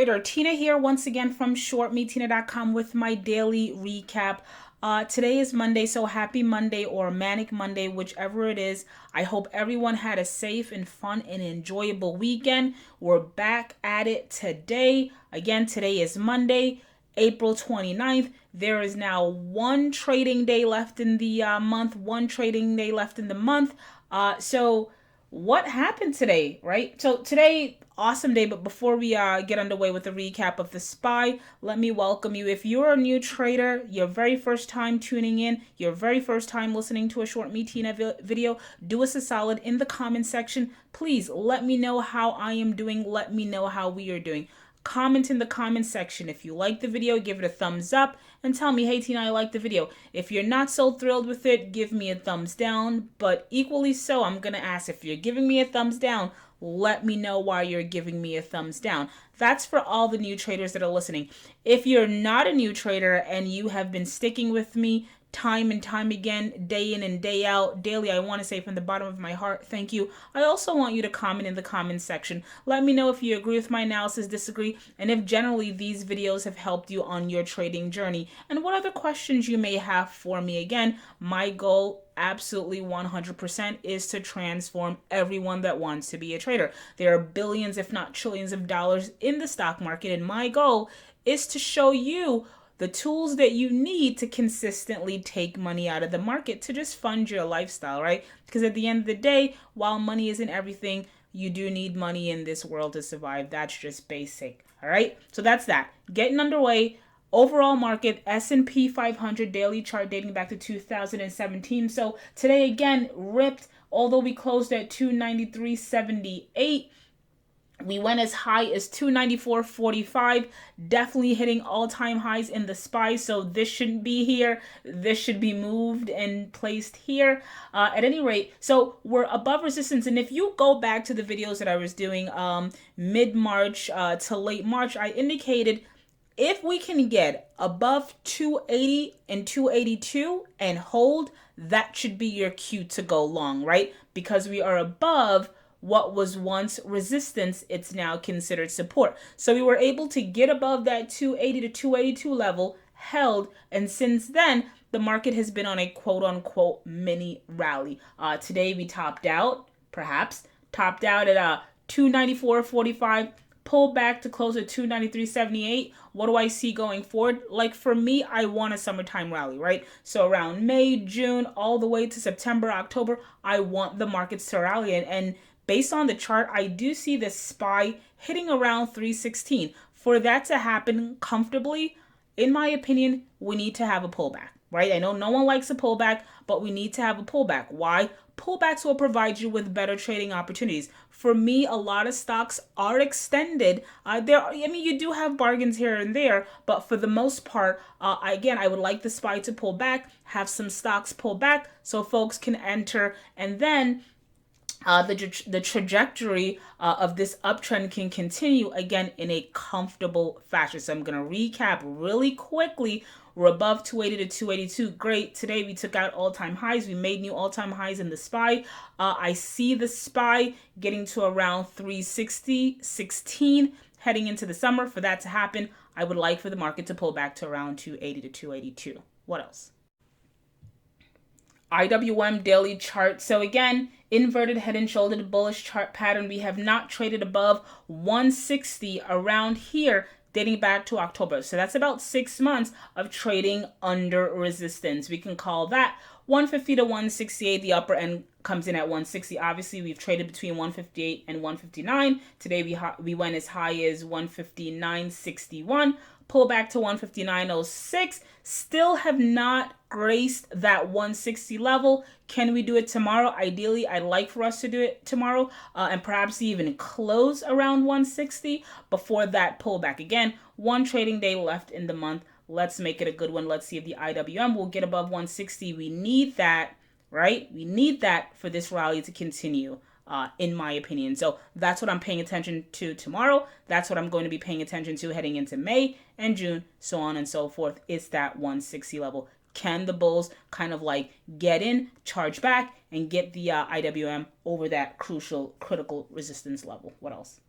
trader. Tina here once again from ShortMeTina.com with my daily recap. Today is Monday, so happy Monday or Manic Monday, whichever it is. I hope everyone had a safe and fun and enjoyable weekend. We're back at it today. Again, today is Monday, April 29th. There is now one trading day left in the month, So what happened today, right? So today, awesome day, but before we get underway with the recap of the SPY, let me welcome you. If you're a new trader, your very first time tuning in, your very first time listening to a ShortMeTina video, do us a solid in the comment section. Please let me know how I am doing. Let me know how we are doing. Comment in the comment section. If you like the video, give it a thumbs up and tell me, hey Tina, I like the video. If you're not so thrilled with it, give me a thumbs down. But equally so, I'm going to ask, if you're giving me a thumbs down, let me know why you're giving me a thumbs down. That's for all the new traders that are listening. If you're not a new trader and you have been sticking with me time and time again, day in and day out, daily, I want to say from the bottom of my heart, thank you. I also want you to comment in the comment section. Let me know if you agree with my analysis, disagree, and if generally these videos have helped you on your trading journey, and what other questions you may have for me. Again, my goal absolutely 100% is to transform everyone that wants to be a trader. There are billions, if not trillions of dollars in the stock market, and my goal is to show you the tools that you need to consistently take money out of the market to just fund your lifestyle, right? Because at the end of the day, while money isn't everything, you do need money in this world to survive. That's just basic, all right? So that's that. Getting underway. Overall market, S&P 500 daily chart dating back to 2017. So today, again, ripped, although we closed at 293.78. We went as high as 294.45, definitely hitting all-time highs in the SPY, so this shouldn't be here. This should be moved and placed here. At any rate, so we're above resistance, and if you go back to the videos that I was doing mid-March to late March, I indicated if we can get above 280 and 282 and hold, that should be your cue to go long, right? Because we are above what was once resistance, it's now considered support. So we were able to get above that 280 to 282 level, held, and since then, the market has been on a quote-unquote mini rally. Today we topped out at 294.45, pulled back to close at 293.78. What do I see going forward? Like for me, I want a summertime rally, right? So around May, June, all the way to September, October, I want the markets to rally. And based on the chart, I do see the SPY hitting around 316. For that to happen comfortably, in my opinion, we need to have a pullback, right? I know no one likes a pullback, but we need to have a pullback. Why? Pullbacks will provide you with better trading opportunities. For me, a lot of stocks are extended. You do have bargains here and there, but for the most part, again, I would like the SPY to pull back, have some stocks pull back so folks can enter, and then the trajectory of this uptrend can continue again in a comfortable fashion. So I'm going to recap really quickly. We're above 280 to 282. Great. Today we took out all-time highs. We made new all-time highs in the SPY. I see the SPY getting to around 360.16 heading into the summer. For that to happen, I would like for the market to pull back to around 280 to 282. What else? IWM daily chart. So again, inverted head and shoulder bullish chart pattern. We have not traded above 160 around here dating back to October. So that's about 6 months of trading under resistance. We can call that 150 to 168. The upper end comes in at 160. Obviously, we've traded between 158 and 159. Today, we went as high as 159.61. Pull back to 159.06. Still have not graced that 160 level. Can we do it tomorrow? Ideally, I'd like for us to do it tomorrow and perhaps even close around 160 before that pullback. Again, one trading day left in the month. Let's make it a good one. Let's see if the IWM will get above 160. We need that, right? We need that for this rally to continue. In my opinion. So that's what I'm paying attention to tomorrow. That's what I'm going to be paying attention to heading into May and June, so on and so forth. It's that 160 level. Can the bulls kind of like get in, charge back, and get the IWM over that critical resistance level? What else?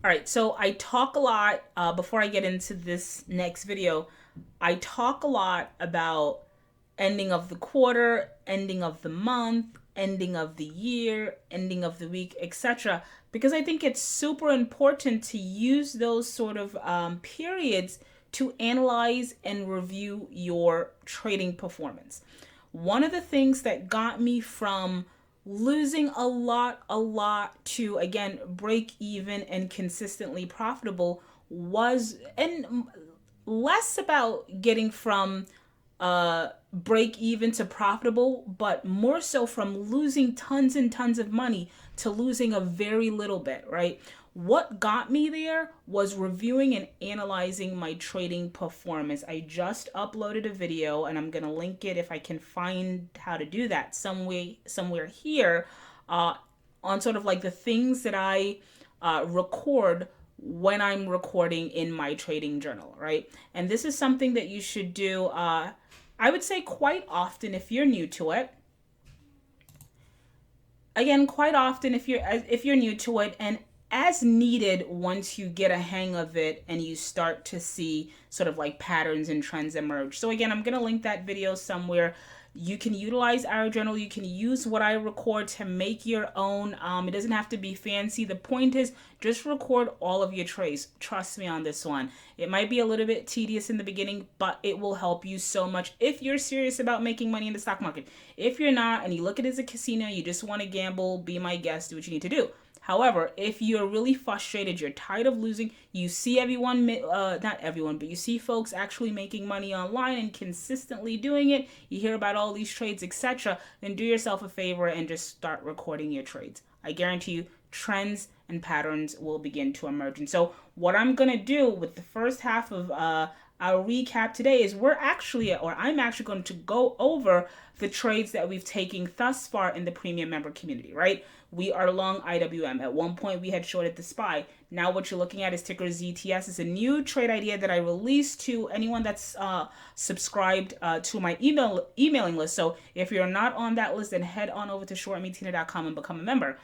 All right, so I talk a lot, before I get into this next video, I talk a lot about ending of the quarter, ending of the month, ending of the year, ending of the week, etc. Because I think it's super important to use those sort of periods to analyze and review your trading performance. One of the things that got me from losing a lot to, again, break even and consistently profitable was, and less about getting from break even to profitable, but more so from losing tons and tons of money to losing a very little bit, right? What got me there was reviewing and analyzing my trading performance. I just uploaded a video and I'm going to link it if I can find how to do that somewhere here, on sort of like the things that I record when I'm recording in my trading journal, right? And this is something that you should do, I would say, quite often if you're new to it. Again, quite often if you're new to it, and as needed once you get a hang of it and you start to see sort of like patterns and trends emerge. So again, I'm going to link that video somewhere. You can utilize our journal. You can use what I record to make your own. It doesn't have to be fancy. The point is just record all of your trades. Trust me on this one. It might be a little bit tedious in the beginning, but it will help you so much if you're serious about making money in the stock market. If you're not and you look at it as a casino, you just want to gamble, be my guest, do what you need to do. However, if you're really frustrated, you're tired of losing, you see everyone, not everyone, but you see folks actually making money online and consistently doing it, you hear about all these trades, etc., then do yourself a favor and just start recording your trades. I guarantee you, trends and patterns will begin to emerge. And so what I'm going to do with the first half of our recap today is I'm actually going to go over the trades that we've taken thus far in the premium member community, right? We are long IWM. At one point, we had shorted the SPY. Now what you're looking at is ticker ZTS. It's a new trade idea that I released to anyone that's subscribed to my emailing list. So if you're not on that list, then head on over to ShortMeTina.com and become a member.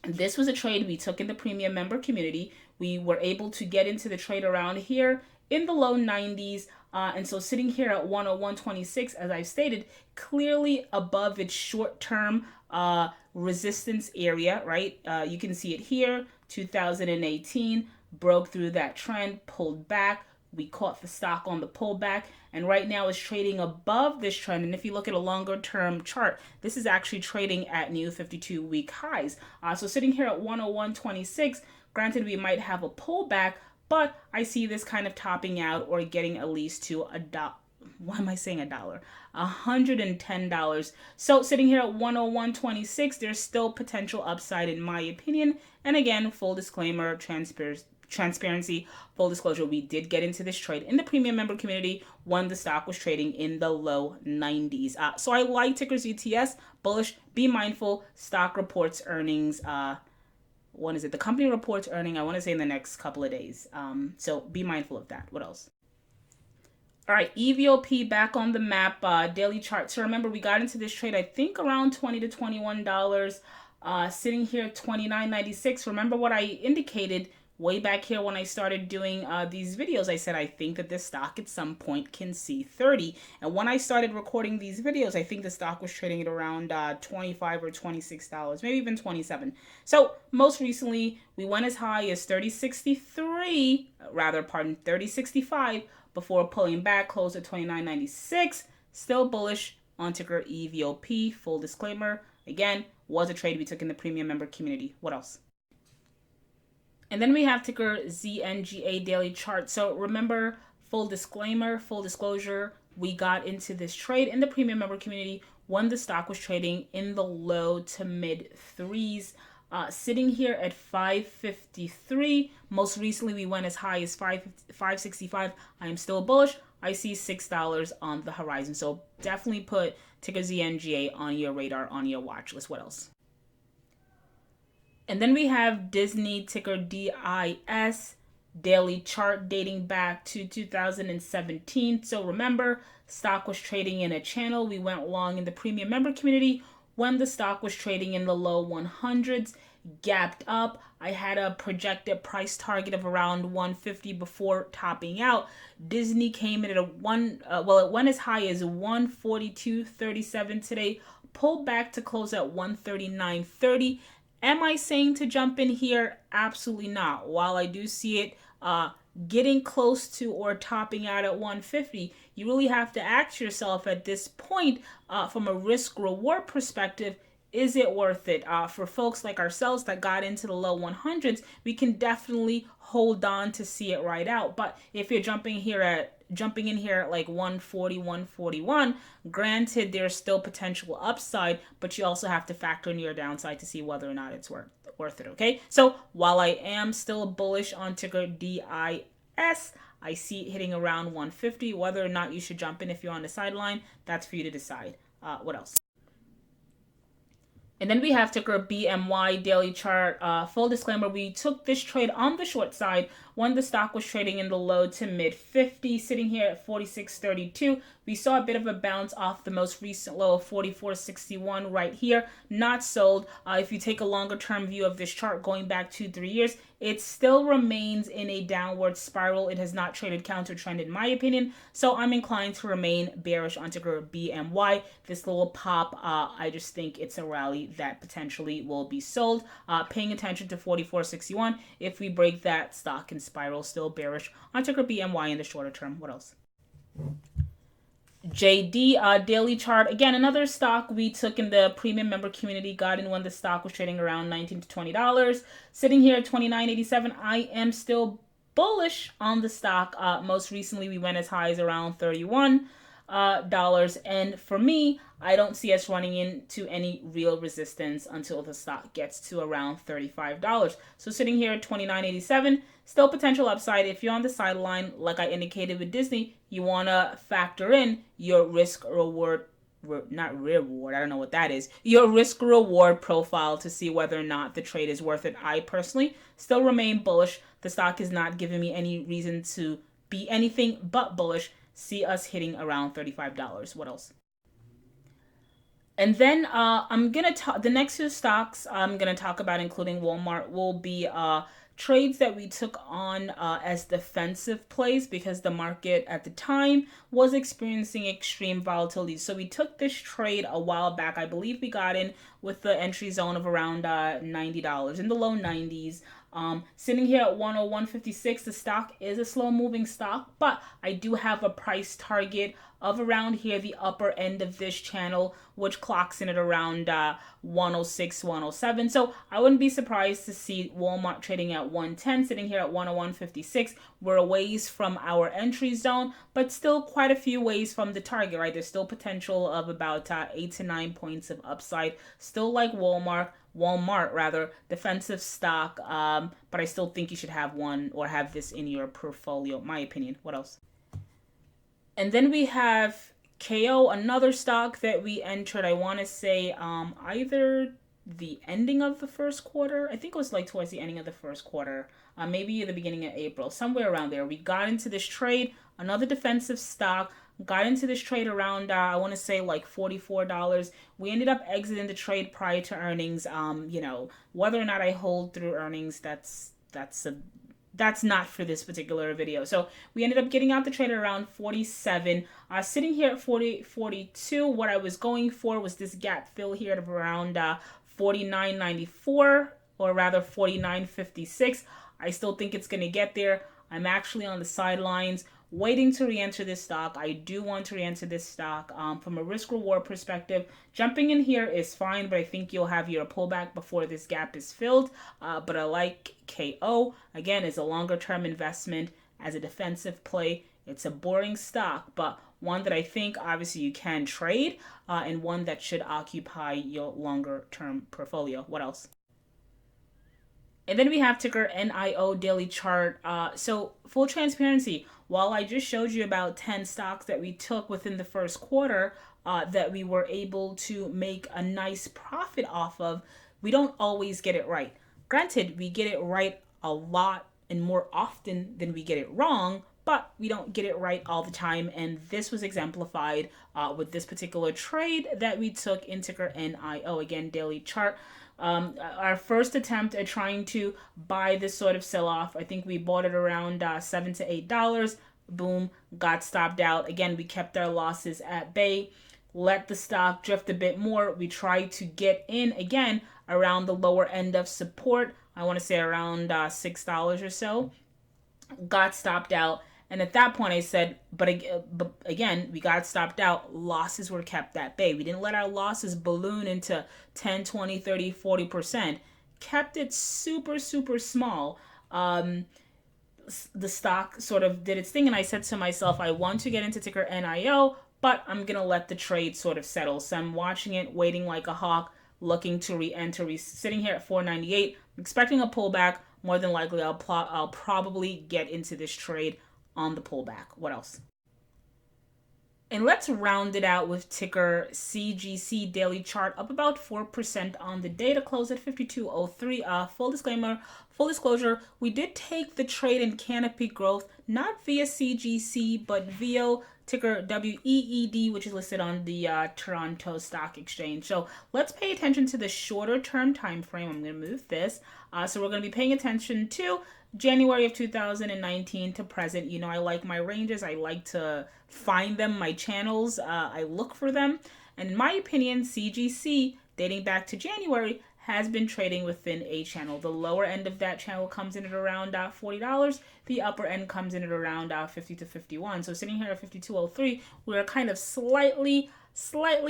This was a trade we took in the premium member community. We were able to get into the trade around here in the low 90s. And so sitting here at 101.26, as I stated, clearly above its short-term resistance area, right? You can see it here, 2018, broke through that trend, pulled back. We caught the stock on the pullback, and right now is trading above this trend. And if you look at a longer term chart, this is actually trading at new 52-week highs. So sitting here at 101.26, granted we might have a pullback, but I see this kind of topping out or getting at least to why am I saying $1? $110. So sitting here at 101.26, there's still potential upside in my opinion. And again, full disclaimer, transparency, full disclosure, we did get into this trade in the premium member community when the stock was trading in the low 90s. So I like ticker ZTS, bullish. Be mindful, stock reports earnings. When is it? The company reports earning, I want to say in the next couple of days. So be mindful of that. What else? All right, EVOP back on the map, daily chart. So remember, we got into this trade, I think around $20 to $21, sitting here at $29.96. Remember what I indicated way back here when I started doing these videos. I said I think that this stock at some point can see 30. And when I started recording these videos, I think the stock was trading at around $25 or $26, maybe even 27. So most recently, we went as high as 3065 before pulling back, closed at 29.96. Still bullish on ticker EVOP. Full disclaimer, again, was a trade we took in the premium member community. What else? And then we have ticker ZNGA daily chart. So remember, full disclaimer, full disclosure, we got into this trade in the premium member community when the stock was trading in the low to mid threes. Sitting here at 553. Most recently, we went as high as 565. I am still bullish. I see $6 on the horizon. So definitely put ticker ZNGA on your radar, on your watch list. What else? And then we have Disney, ticker DIS, daily chart dating back to 2017. So remember, stock was trading in a channel. We went long in the premium member community when the stock was trading in the low 100s. gapped up. I had a projected price target of around 150 before topping out. Disney came in at it went as high as 142.37 today, pulled back to close at 139.30. Am I saying to jump in here? Absolutely not. While I do see it getting close to or topping out at 150, you really have to ask yourself at this point, from a risk reward perspective, is it worth it? For folks like ourselves that got into the low 100s, we can definitely hold on to see it right out. But if you're jumping in here at like 140, 141, granted there's still potential upside, but you also have to factor in your downside to see whether or not it's worth it. Okay, so while I am still bullish on ticker DIS, I see it hitting around 150. Whether or not you should jump in if you're on the sideline, that's for you to decide. What else? And then we have ticker BMY daily chart. Full disclaimer, we took this trade on the short side when the stock was trading in the low to mid 50, sitting here at 46.32. We saw a bit of a bounce off the most recent low of 44.61 right here. Not sold. If you take a longer term view of this chart going back 2-3 years, it still remains in a downward spiral. It has not traded counter trend in my opinion. So I'm inclined to remain bearish on ticker BMY. This little pop, I just think it's a rally that potentially will be sold. Paying attention to 44.61. If we break that, stock and spiral, still bearish on ticker BMY in the shorter term. What else? JD daily chart. Again, another stock we took in the premium member community. Got in when the stock was trading around $19 to $20. Sitting here at $29.87. I am still bullish on the stock. Most recently, we went as high as around $31. And for me, I don't see us running into any real resistance until the stock gets to around $35. So sitting here at $29.87, still potential upside. If you're on the sideline, like I indicated with Disney, you want to factor in your risk reward, not reward, I don't know what that is, your risk reward profile to see whether or not the trade is worth it. I personally still remain bullish. The stock is not giving me any reason to be anything but bullish. See us hitting around $35. What else? And then I'm going to talk, the next two stocks I'm going to talk about, including Walmart, will be trades that we took on as defensive plays because the market at the time was experiencing extreme volatility. So we took this trade a while back. I believe we got in with the entry zone of around $90, in the low 90s. Sitting here at 101.56, the stock is a slow moving stock, but I do have a price target of around here, the upper end of this channel, which clocks in at around 106, 107. So I wouldn't be surprised to see Walmart trading at 110, sitting here at 101.56. We're a ways from our entry zone, but still quite a few ways from the target, right? There's still potential of about 8 to 9 points of upside. Still like Walmart, defensive stock, but I still think you should have one or have this in your portfolio, my opinion. What else? And then we have KO, another stock that we entered, I want to say either the ending of the first quarter. I think it was like towards the ending of the first quarter, maybe the beginning of April, somewhere around there. We got into this trade, another defensive stock, got into this trade around, I want to say like $44. We ended up exiting the trade prior to earnings. Whether or not I hold through earnings, that's not for this particular video. So we ended up getting out the trade around 47. Sitting here at 42, what I was going for was this gap fill here at around 49.94, or rather 49.56. I still think it's going to get there. I'm actually on the sidelines waiting to re-enter this stock. I do want to re-enter this stock. From a risk reward perspective, jumping in here is fine, but I think you'll have your pullback before this gap is filled. But I like KO. Again, it's a longer term investment as a defensive play. It's a boring stock, but one that I think obviously you can trade, and one that should occupy your longer term portfolio. What else? And then we have ticker NIO daily chart. So full transparency, while I just showed you about 10 stocks that we took within the first quarter that we were able to make a nice profit off of, we don't always get it right. Granted, we get it right a lot and more often than we get it wrong, but we don't get it right all the time. And this was exemplified with this particular trade that we took in ticker NIO. Again, daily chart. Our first attempt at trying to buy this sort of sell-off, I think we bought it around $7 to $8. Boom, got stopped out. Again, we kept our losses at bay, let the stock drift a bit more. We tried to get in again around the lower end of support. I want to say around $6 or so. Got stopped out. And at that point I said, but again, we got stopped out. Losses were kept at bay. We didn't let our losses balloon into 10, 20, 30, 40%. Kept it super, super small. The stock sort of did its thing, and I said to myself, I want to get into ticker NIO, but I'm going to let the trade sort of settle. So I'm watching it, waiting like a hawk, looking to re-enter. Sitting here at 498, expecting a pullback. More than likely, I'll probably get into this trade on the pullback. What else? And let's round it out with ticker CGC daily chart, up about 4% on the day to close at 52.03. Full disclosure, we did take the trade in Canopy growth, not via CGC, but via ticker WEED, which is listed on the Toronto Stock Exchange. So let's pay attention to the shorter term time frame. I'm going to move this. So we're going to be paying attention to January of 2019 to present. You know, I like my ranges. I like to find them, my channels. I look for them. And in my opinion, CGC, dating back to January, has been trading within a channel. The lower end of that channel comes in at around $40. The upper end comes in at around 50 to 51. So sitting here at 52.03, we're kind of slightly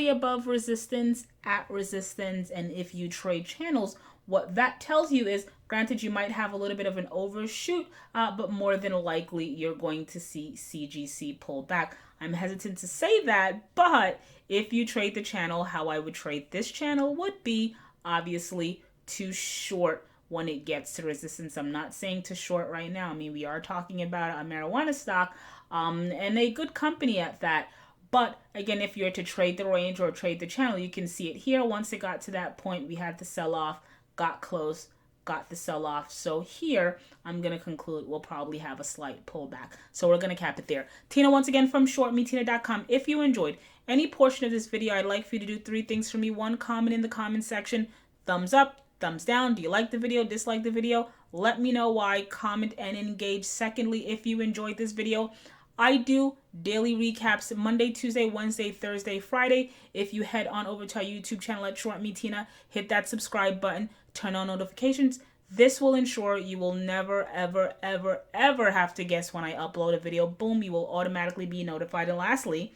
above resistance, at resistance. And if you trade channels, what that tells you is, granted, you might have a little bit of an overshoot, but more than likely you're going to see CGC pull back. I'm hesitant to say that, but if you trade the channel, how I would trade this channel would be obviously to short when it gets to resistance. I'm not saying to short right now. I mean, we are talking about a marijuana stock and a good company at that. But again, if you're to trade the range or trade the channel, you can see it here. Once it got to that point, we had the sell-off, got close, got the sell-off. So here, I'm going to conclude we'll probably have a slight pullback. So we're going to cap it there. Tina, once again, from ShortMeTina.com. If you enjoyed any portion of this video, I'd like for you to do 3 things for me. 1, comment in the comment section. Thumbs up, thumbs down. Do you like the video, dislike the video? Let me know why. Comment and engage. Secondly, if you enjoyed this video, I do daily recaps Monday, Tuesday, Wednesday, Thursday, Friday. If you head on over to our YouTube channel at ShortMeTina, hit that subscribe button, turn on notifications. This will ensure you will never, ever, ever, ever have to guess when I upload a video. Boom, you will automatically be notified. And lastly,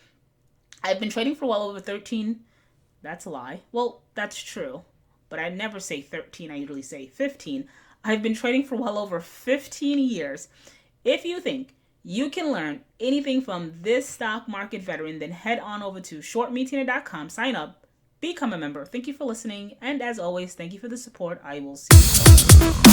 I've been trading for well over 13. That's a lie. Well, that's true, but I never say 13. I usually say 15. I've been trading for well over 15 years. If you think you can learn anything from this stock market veteran, then head on over to ShortMeTina.com, sign up, become a member. Thank you for listening, and as always, thank you for the support. I will see you.